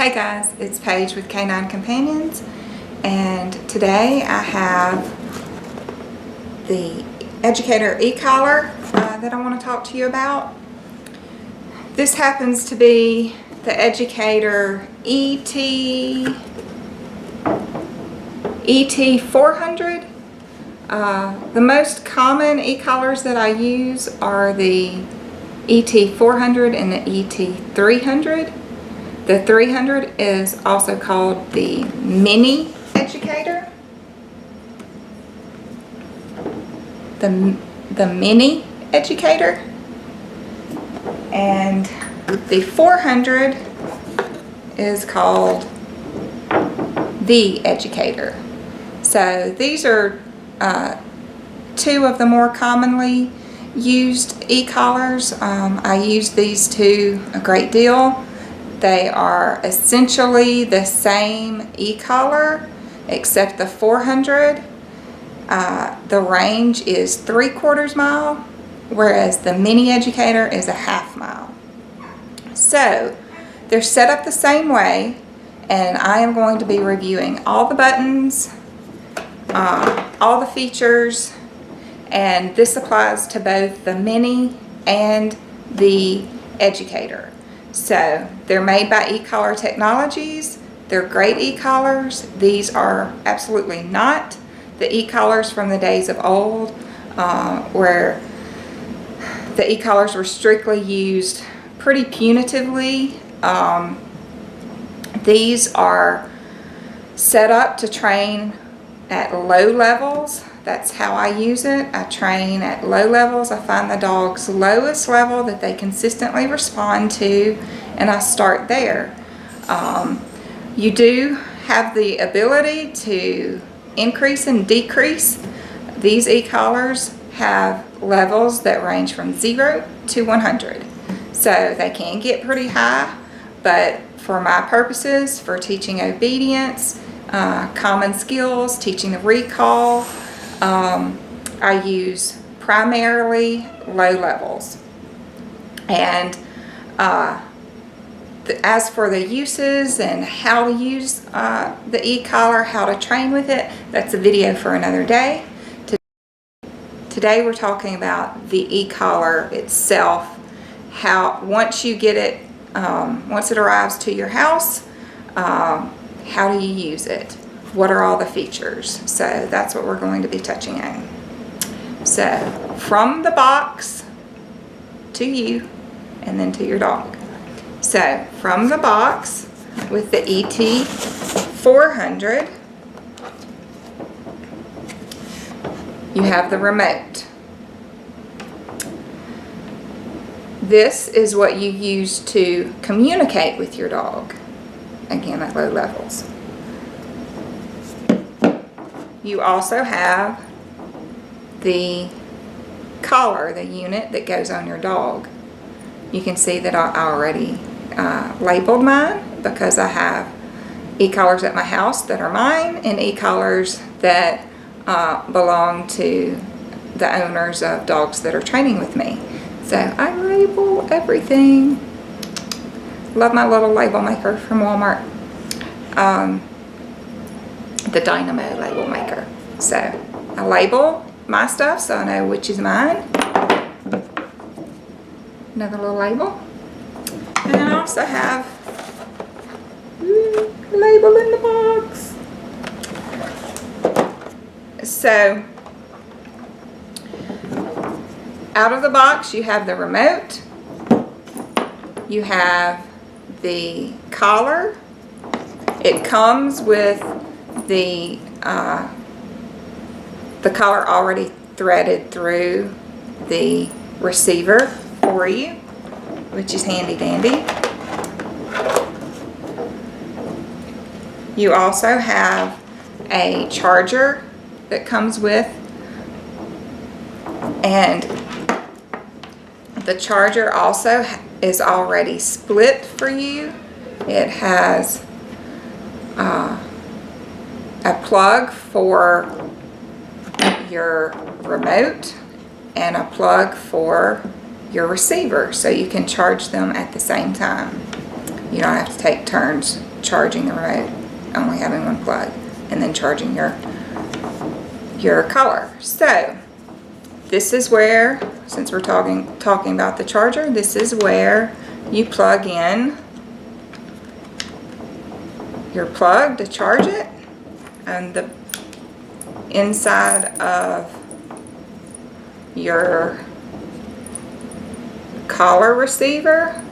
Hey guys, it's Paige with K9 Companions, and today I have the Educator e-collar that I want to talk to you about. This happens to be the Educator ET400. The most common e-collars that I use are the ET400 and the ET300. The 300 is also called the Mini Educator. The Mini Educator. And the 400 is called the Educator. So these are two of the more commonly used e-collars. I use these two a great deal. They are essentially the same e-collar, except the 400, the range is 3/4 mile, whereas the Mini Educator is a 1/2 mile. So they're set up the same way, and I am going to be reviewing all the buttons, all the features, and this applies to both the Mini and the Educator. So they're made by e-collar technologies. They're great e-collars. These are absolutely not the e-collars from the days of old, where the e-collars were strictly used pretty punitively. These are set up to train at low levels. That's how I use it. I train at low levels. I find the dog's lowest level that they consistently respond to, and I start there. You do have the ability to increase and decrease. These e-collars have levels that range from 0 to 100. So they can get pretty high, but for my purposes, for teaching obedience, common skills, teaching the recall, I use primarily low levels. And as for the uses and how to use the e-collar, how to train with it, that's a video for another day. Today we're talking about the e-collar itself, how once you get it, once it arrives to your house, how do you use it? What are all the features? So that's what we're going to be touching on. So from the box to you and then to your dog. So from the box with the ET400, you have the remote. This is what you use to communicate with your dog, again at low levels. You also have the collar, the unit that goes on your dog. You can see that I already labeled mine because I have e-collars at my house that are mine and e-collars that belong to the owners of dogs that are training with me. So I label everything. Love my little label maker from Walmart. The Dynamo label maker. So I label my stuff so I know which is mine. Another little label. And I also have label in the box. So out of the box you have the remote. You have the collar. It comes with the collar already threaded through the receiver for you, which is handy dandy. You also have a charger that comes with, and the charger also is already split for you. It has a plug for your remote and a plug for your receiver, so you can charge them at the same time. You don't have to take turns charging the remote, only having one plug, and then charging your collar. So this is where, since we're talking about the charger, this is where you plug in your plug to charge it, and the inside of your collar receiver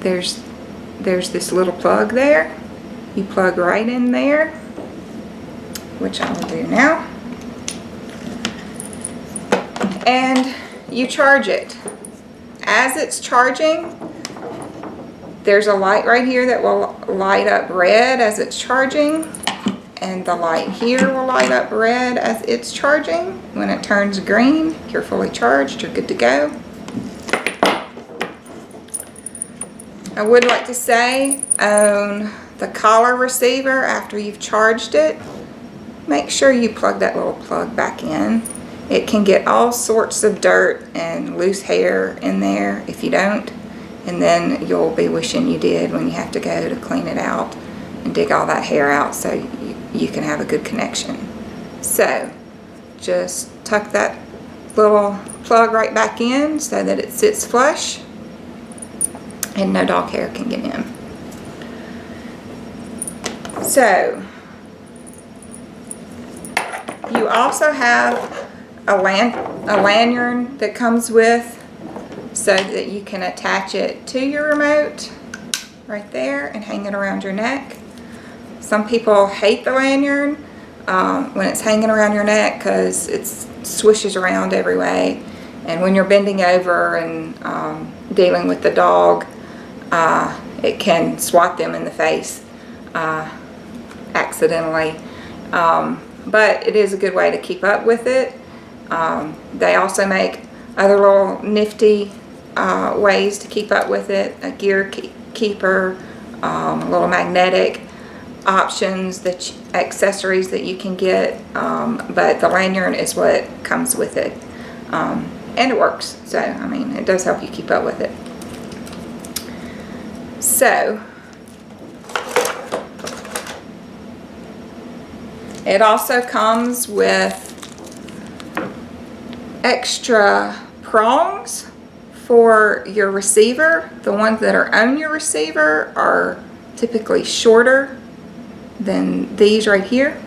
there's this little plug there. You plug right in there, which I will do now, and you charge it. As it's charging, there's a light right here that will light up red as it's charging, and the light here will light up red as it's charging. When it turns green, you're fully charged, you're good to go. I would like to say on the collar receiver, after you've charged it, make sure you plug that little plug back in. It can get all sorts of dirt and loose hair in there if you don't, and then you'll be wishing you did when you have to go to clean it out and dig all that hair out so you can have a good connection. So just tuck that little plug right back in so that it sits flush and no dog hair can get in. So you also have a lanyard that comes with, so that you can attach it to your remote right there and hang it around your neck. Some people hate the lanyard when it's hanging around your neck because it swishes around every way, and when you're bending over and dealing with the dog, it can swat them in the face accidentally, but it is a good way to keep up with it. They also make other little nifty ways to keep up with it, a gear keeper, little magnetic options, accessories that you can get, but the lanyard is what comes with it, and it works. So I mean, it does help you keep up with it. So it also comes with extra prongs for your receiver. The ones that are on your receiver are typically shorter than these right here.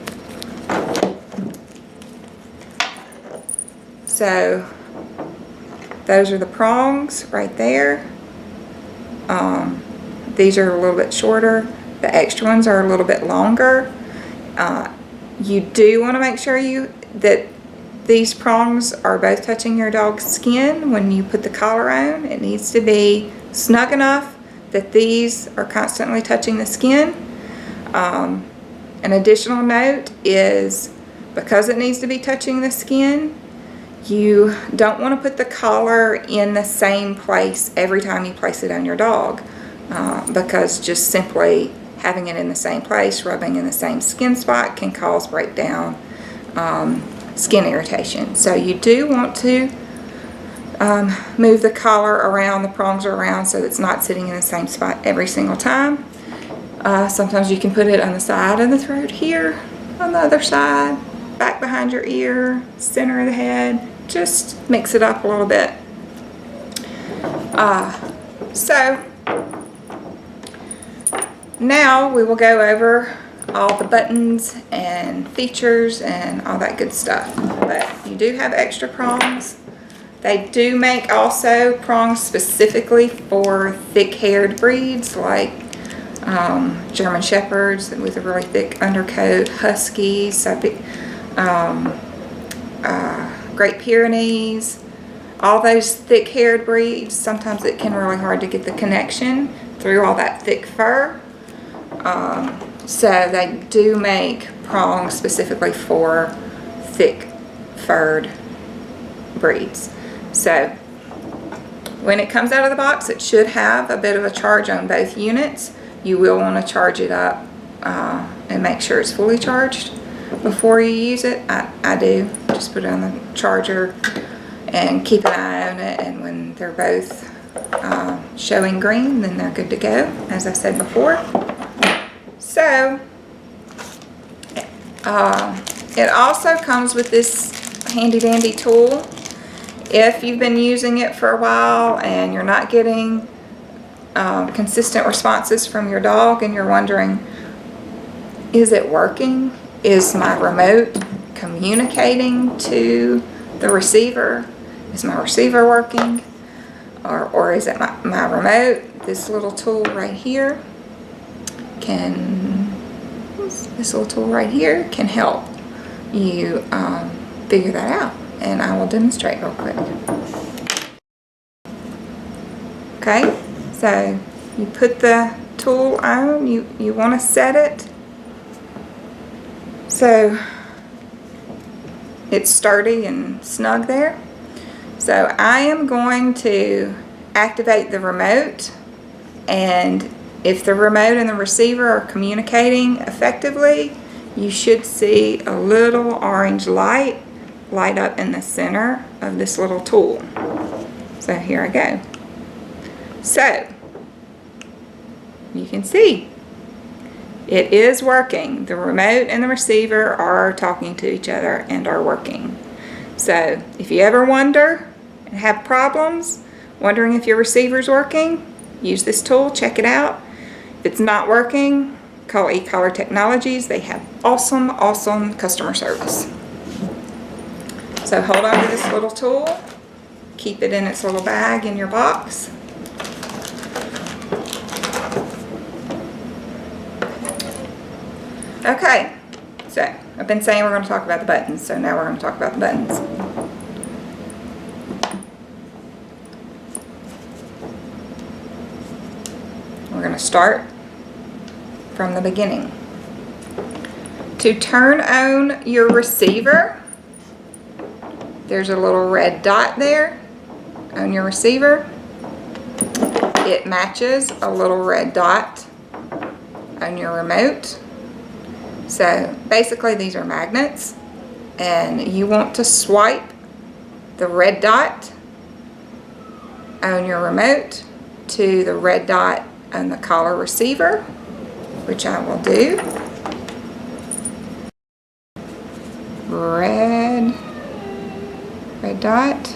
So those are the prongs right there. These are a little bit shorter. The extra ones are a little bit longer. You do want to make sure that these prongs are both touching your dog's skin when you put the collar on. It needs to be snug enough that these are constantly touching the skin. An additional note is, because it needs to be touching the skin, you don't want to put the collar in the same place every time you place it on your dog, because just simply having it in the same place, rubbing in the same skin spot, can cause breakdown, skin irritation. So you do want to move the collar around, the prongs around, so it's not sitting in the same spot every single time. Sometimes you can put it on the side of the throat here, on the other side, back behind your ear, center of the head. Just mix it up a little bit. So now we will go over all the buttons and features and all that good stuff. But you do have extra prongs. They do make also prongs specifically for thick-haired breeds, like German Shepherds with a really thick undercoat, Huskies, Great Pyrenees, all those thick-haired breeds. Sometimes it can be really hard to get the connection through all that thick fur. So they do make prongs specifically for thick-furred breeds. So when it comes out of the box, it should have a bit of a charge on both units. You will want to charge it up and make sure it's fully charged before you use it. I do. Just put it on the charger and keep an eye on it, and when they're both showing green, then they're good to go, as I said before. So, it also comes with this handy dandy tool. If you've been using it for a while and you're not getting consistent responses from your dog and you're wondering, is it working? Is my remote communicating to the receiver? Is my receiver working? Or is it my remote? This little tool right here can help you figure that out. And I will demonstrate real quick. Okay, so you put the tool on, you want to set it so it's sturdy and snug there. So I am going to activate the remote, and if the remote and the receiver are communicating effectively, you should see a little orange light up in the center of this little tool. So here I go. So you can see it is working. The remote and the receiver are talking to each other and are working. So if you ever wonder and have problems, wondering if your receiver's working, use this tool, check it out. If it's not working, call eCollar Technologies. They have awesome customer service. So hold on to this little tool, keep it in its little bag in your box. Okay, so I've been saying we're going to talk about the buttons, so now we're going to talk about the buttons. We're going to start from the beginning. To turn on your receiver, there's a little red dot there on your receiver. It matches a little red dot on your remote. So basically these are magnets, and you want to swipe the red dot on your remote to the red dot on the collar receiver, which I will do. Red dot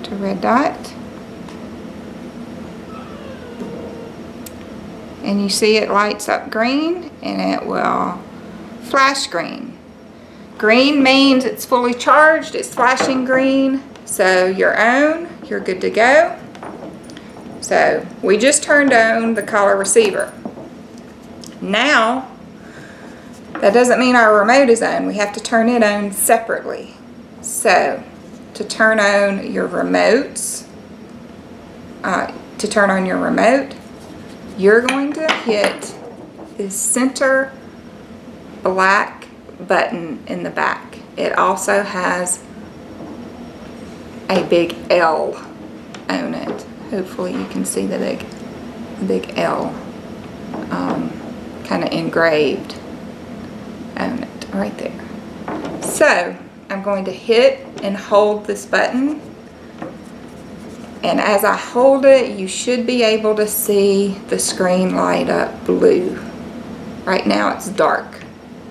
to red dot. And you see it lights up green, and it will flash green. Green means it's fully charged, it's flashing green, so you're on, you're good to go. So we just turned on the collar receiver. Now, that doesn't mean our remote is on, we have to turn it on separately. So to turn on your remotes, you're going to hit this center black button in the back. It also has a big L on it. Hopefully you can see the big L kind of engraved on it right there. So I'm going to hit and hold this button. And as I hold it, you should be able to see the screen light up blue. Right now it's dark,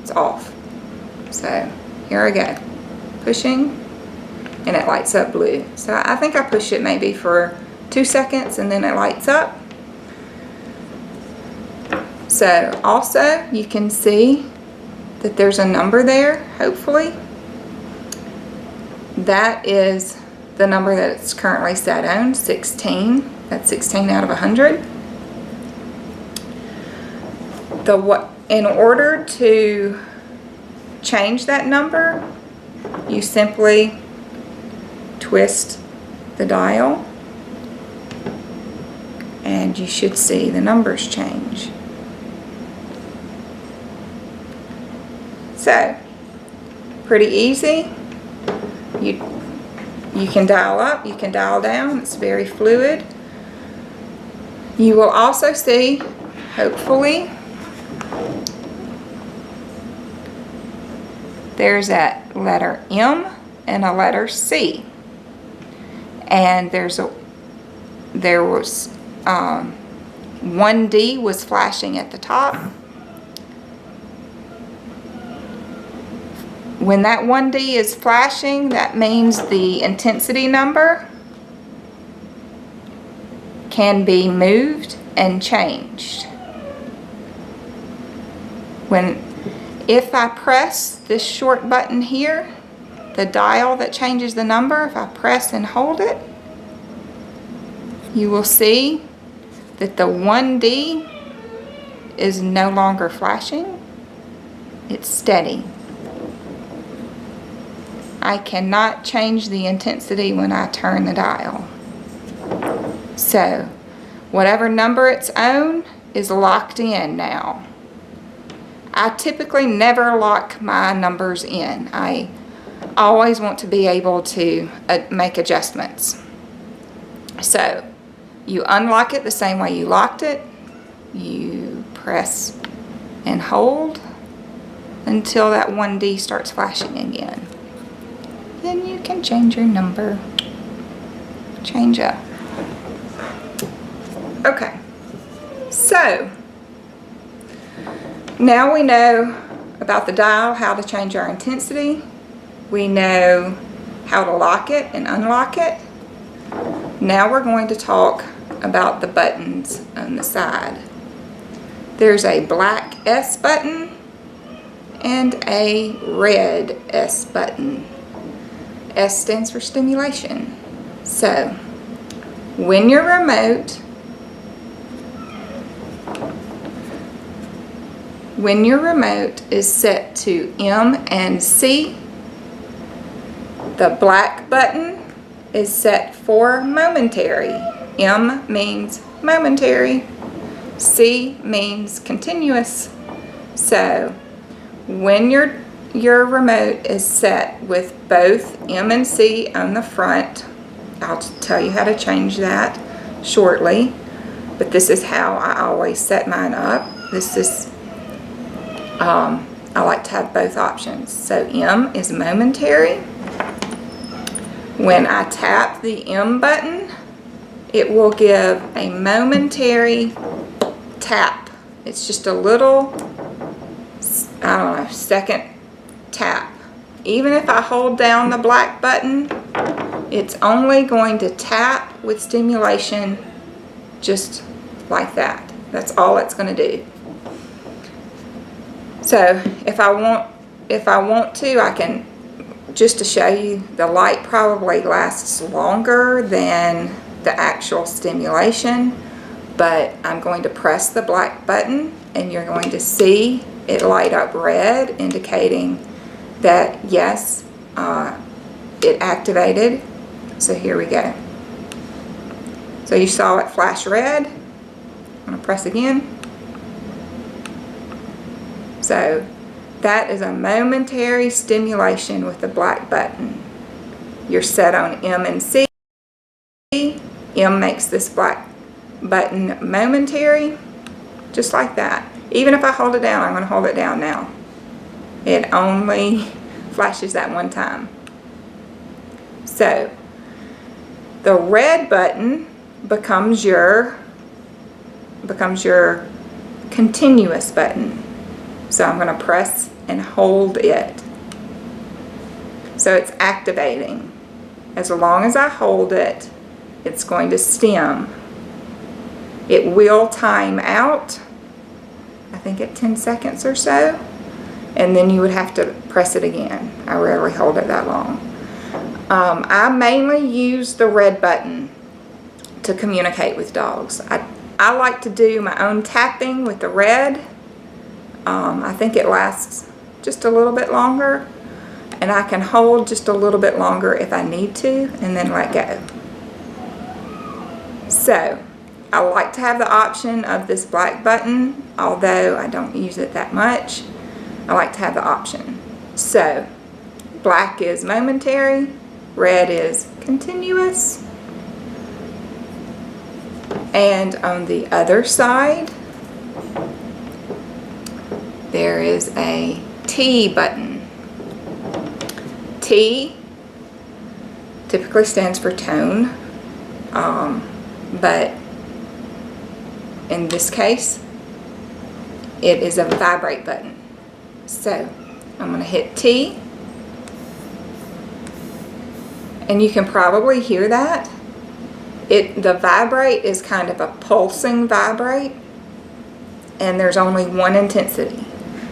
it's off. So here I go, pushing, and it lights up blue. So I think I push it maybe for 2 seconds and then it lights up. So also you can see that there's a number there, hopefully. That is the number that it's currently set on, 16. That's 16 out of 100. In order to change that number, you simply twist the dial and you should see the numbers change. So, pretty easy. You can dial up, you can dial down, it's very fluid. You will also see, hopefully, there's a letter M and a letter C. and there was 1D was flashing at the top. When that 1D is flashing, that means the intensity number can be moved and changed. If I press this short button here, the dial that changes the number, if I press and hold it, you will see that the 1D is no longer flashing. It's steady. I cannot change the intensity when I turn the dial. So, whatever number it's on is locked in now. I typically never lock my numbers in. I always want to be able to make adjustments. So, you unlock it the same way you locked it. You press and hold until that 1D starts flashing again. Then you can change your number. Change up. Okay, so now we know about the dial, how to change our intensity. We know how to lock it and unlock it. Now we're going to talk about the buttons on the side. There's a black S button and a red S button. S stands for stimulation. So, when your remote is set to M and C, the black button is set for momentary. M means momentary, C means continuous. So, when your remote is set with both M and C on the front, I'll tell you how to change that shortly, but this is how I always set mine up. This is, I like to have both options. So M is momentary. When I tap the M button, it will give a momentary tap. It's just a little, I don't know, second tap. Even if I hold down the black button, it's only going to tap with stimulation just like that. That's all it's going to do. So if I want to, I can, just to show you, the light probably lasts longer than the actual stimulation, but I'm going to press the black button and you're going to see it light up red, indicating that yes, it activated. So here we go. So you saw it flash red. I'm going to press again. So that is a momentary stimulation with the black button. You're set on M and C. M makes this black button momentary, just like that. Even if I hold it down, I'm going to hold it down now. It only flashes that one time. So the red button becomes your continuous button. So I'm going to press and hold it. So it's activating. As long as I hold it, it's going to stim. It will time out, I think at 10 seconds or so, and then you would have to press it again. I rarely hold it that long. I mainly use the red button to communicate with dogs. I like to do my own tapping with the red. I think it lasts just a little bit longer, and I can hold just a little bit longer if I need to, and then let go. So I like to have the option of this black button, although I don't use it that much. I like to have the option. So black is momentary, red is continuous. And on the other side, there is a T button. T typically stands for tone. But in this case, it is a vibrate button. So I'm going to hit T, and you can probably hear that. The vibrate is kind of a pulsing vibrate, and there's only one intensity.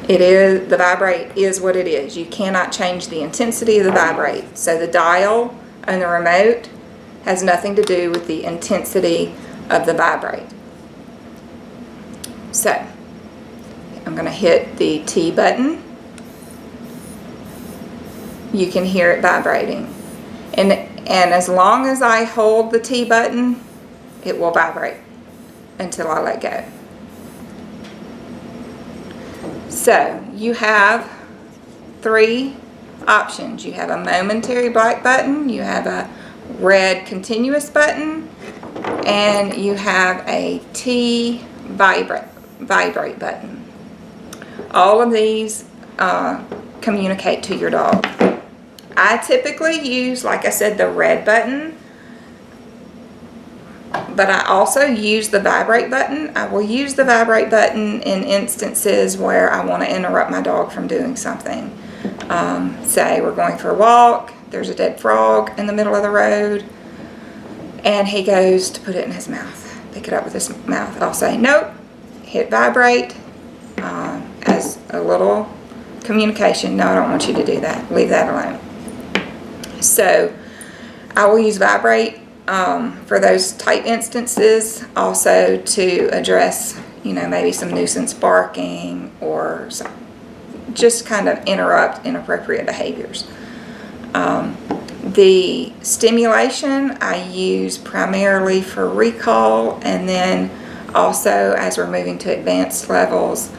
The vibrate is what it is. You cannot change the intensity of the vibrate. So the dial on the remote has nothing to do with the intensity of the vibrate. So I'm going to hit the T button. You can hear it vibrating. And as long as I hold the T button, it will vibrate until I let go. So you have 3 options. You have a momentary black button, you have a red continuous button, and you have a T vibrate button. All of these communicate to your dog. I typically use, like I said, the red button, but I also use the vibrate button. I will use the vibrate button in instances where I want to interrupt my dog from doing something. Say we're going for a walk, there's a dead frog in the middle of the road, and he goes to put it in his mouth, pick it up with his mouth. I'll say, nope, hit vibrate as a little communication. No, I don't want you to do that. Leave that alone. So I will use vibrate for those type instances, also to address, maybe some nuisance barking or just kind of interrupt inappropriate behaviors. The stimulation I use primarily for recall, and then also as we're moving to advanced levels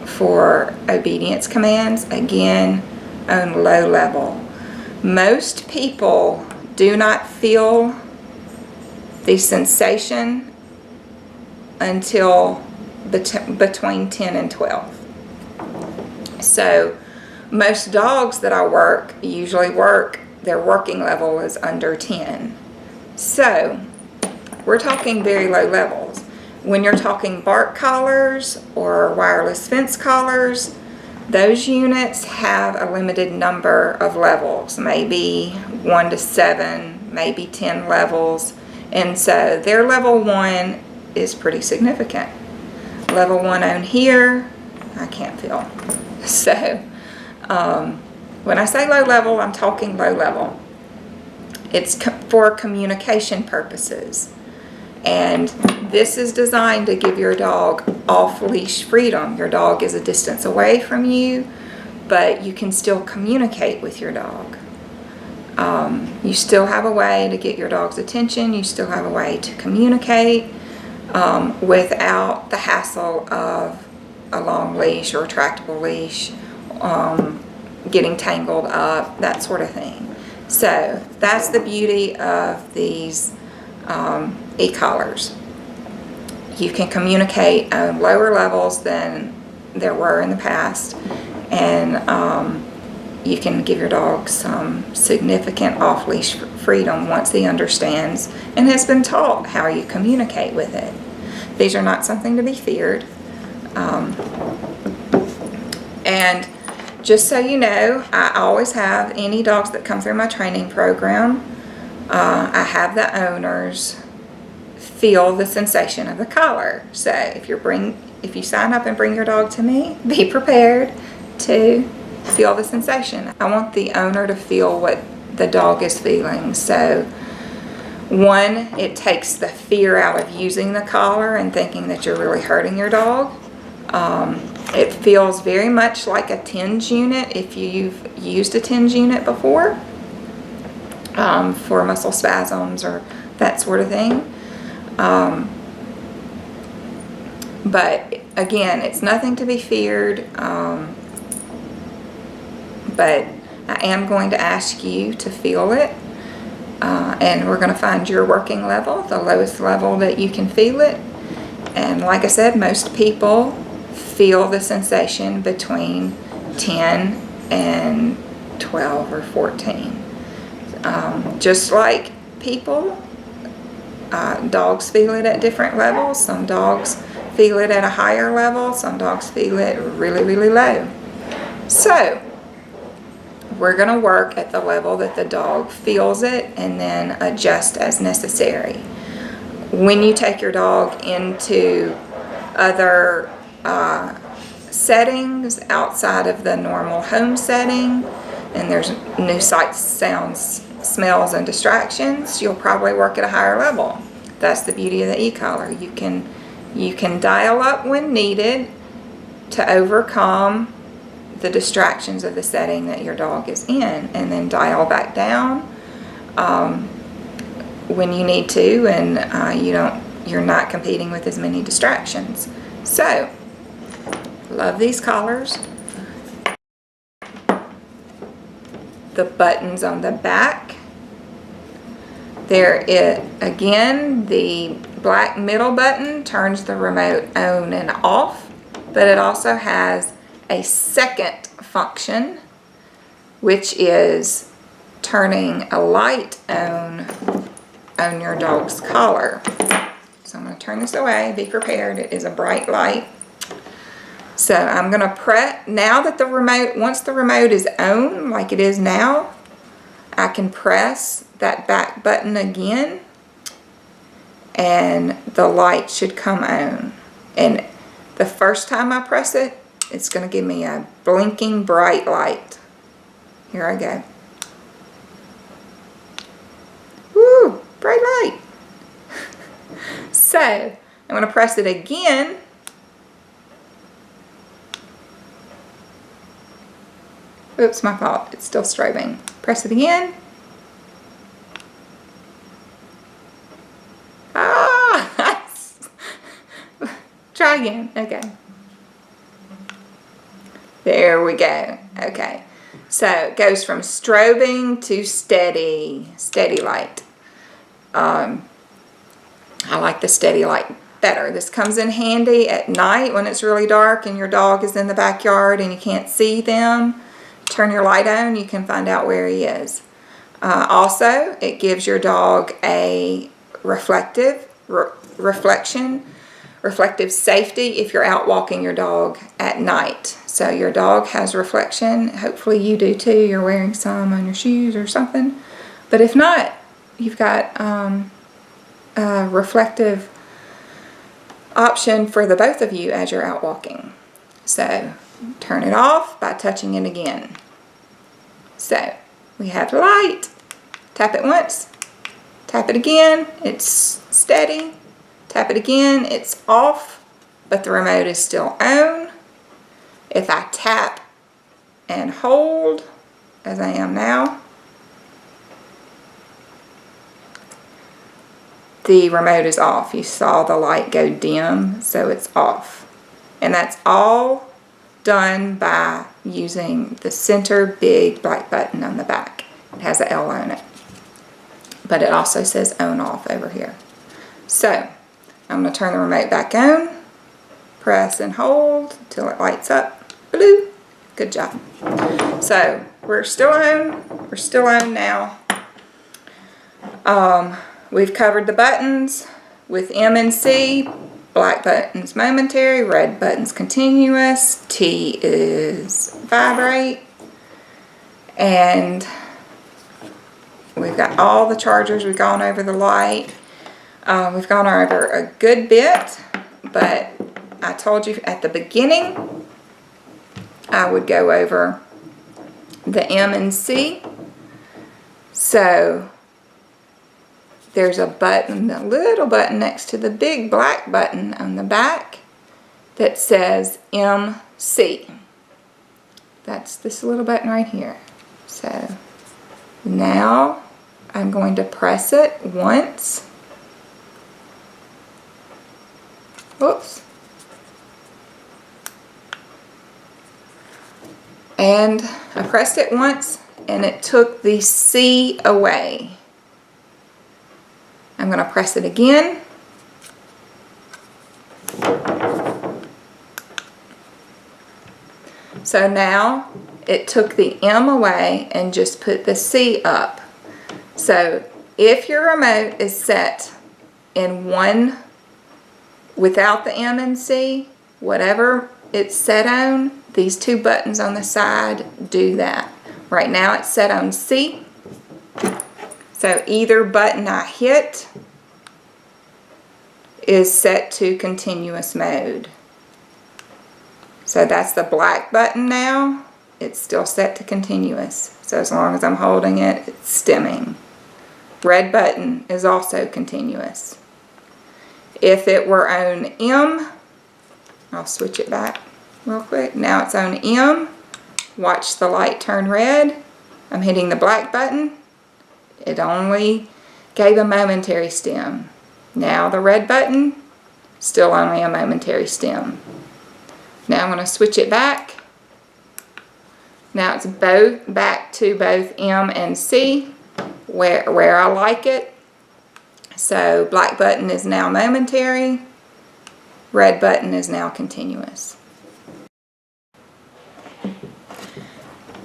for obedience commands, again on low level. Most people do not feel the sensation until between 10 and 12. So most dogs that I work usually their working level is under 10. So we're talking very low levels. When you're talking bark collars or wireless fence collars, those units have a limited number of levels, maybe 1 to 7, maybe 10 levels. And so their level 1 is pretty significant. Level 1 on here, I can't feel. So when I say low level, I'm talking low level. It's for communication purposes. And this is designed to give your dog off-leash freedom. Your dog is a distance away from you, but you can still communicate with your dog. You still have a way to get your dog's attention. You still have a way to communicate without the hassle of a long leash or a tractable leash, getting tangled up, that sort of thing. So that's the beauty of these e-collars. You can communicate on lower levels than there were in the past, and you can give your dog some significant off-leash freedom once he understands and has been taught how you communicate with it. These are not something to be feared. And just so you know, I always have any dogs that come through my training program, I have the owners feel the sensation of the collar. So if you sign up and bring your dog to me, be prepared to feel the sensation. I want the owner to feel what the dog is feeling. So one, it takes the fear out of using the collar and thinking that you're really hurting your dog. It feels very much like a TENS unit if you've used a TENS unit before, for muscle spasms or that sort of thing. But again, it's nothing to be feared, but I am going to ask you to feel it, and we're going to find your working level, the lowest level that you can feel it. And like I said, most people feel the sensation between 10 and 12 or 14. Just like people Dogs feel it at different levels. Some dogs feel it at a higher level. Some dogs feel it really, really low. So we're going to work at the level that the dog feels it and then adjust as necessary. When you take your dog into other settings outside of the normal home setting, and there's new sights, sounds, smells, and distractions, you'll probably work at a higher level. That's the beauty of the e-collar. You can dial up when needed to overcome the distractions of the setting that your dog is in, and then dial back down when you need to, and you're not competing with as many distractions. So, love these collars. The buttons on the back. Again, the black middle button turns the remote on and off, but it also has a second function, which is turning a light on your dog's collar. So I'm going to turn this away. Be prepared. It is a bright light. So I'm going to press, now that once the remote is on, like it is now, I can press that back button again, and the light should come on. And the first time I press it, it's going to give me a blinking bright light. Here I go. Woo, bright light. So, I'm going to press it again. Oops, my fault. It's still strobing. Press it again. Ah! Try again. Okay. There we go. Okay. So it goes from strobing to steady light. I like the steady light better. This comes in handy at night when it's really dark and your dog is in the backyard and you can't see them. Turn your light on, you can find out where he is. Also, it gives your dog a reflective safety if you're out walking your dog at night. So your dog has reflection. Hopefully you do too. You're wearing some on your shoes or something. But if not, you've got a reflective option for the both of you as you're out walking. So turn it off by touching it again. So we have the light. Tap it once. Tap it again. It's steady. Tap it again. It's off, but the remote is still on. If I tap and hold, as I am now, the remote is off. You saw the light go dim, so it's off. And that's all done by using the center big black button on the back. It has an L on it. But it also says on off over here. So I'm going to turn the remote back on. Press and hold till it lights up. Blue. Good job. So we're still on. We're still on now. We've covered the buttons with M and C. Black button's momentary, red button's continuous, T is vibrate, and we've got all the chargers. We've gone over the light. We've gone over a good bit, but I told you at the beginning I would go over the M and C. So there's a button, a little button next to the big black button on the back that says MC. That's this little button right here. So now I'm going to press it once. Whoops. And I pressed it once and it took the C away. I'm going to press it again. So now it took the M away and just put the C up. So if your remote is set in one without the M and C, whatever it's set on, these two buttons on the side do that. Right now it's set on C, so either button I hit is set to continuous mode. So that's the black button now. It's still set to continuous. So as long as I'm holding it, it's stemming. Red button is also continuous. If it were on M, I'll switch it back real quick. Now it's on M. Watch the light turn red. I'm hitting the black button. It only gave a momentary stem. Now the red button, still only a momentary stem. Now I'm going to switch it back. Now it's back to both M and C, where I like it. So black button is now momentary, red button is now continuous.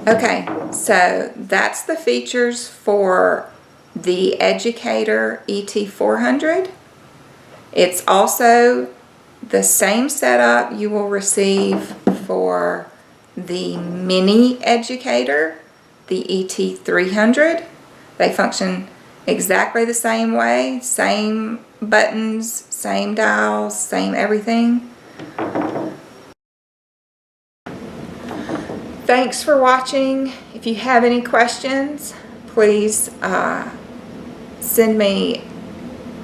Okay, so that's the features for the Educator ET400. It's also the same setup you will receive for the Mini Educator, the ET300. They function exactly the same way, same buttons, same dials, same everything. Thanks for watching. If you have any questions, please send me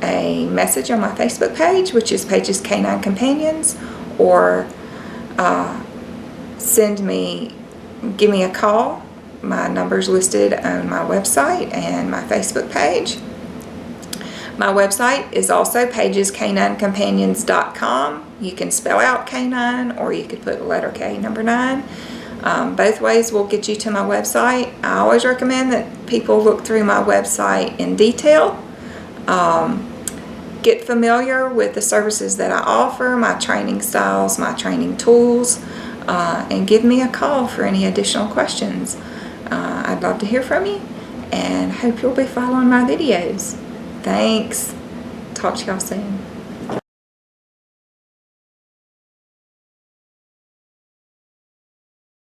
a message on my Facebook page, which is Pages Canine Companions, or give me a call. My number's listed on my website and my Facebook page. My website is also pagescaninecompanions.com. You can spell out canine, or you could put letter K, number 9. Both ways will get you to my website. I always recommend that people look through my website in detail. Get familiar with the services that I offer, my training styles, my training tools, and give me a call for any additional questions. I'd love to hear from you, and hope you'll be following my videos. Thanks. Talk to y'all soon.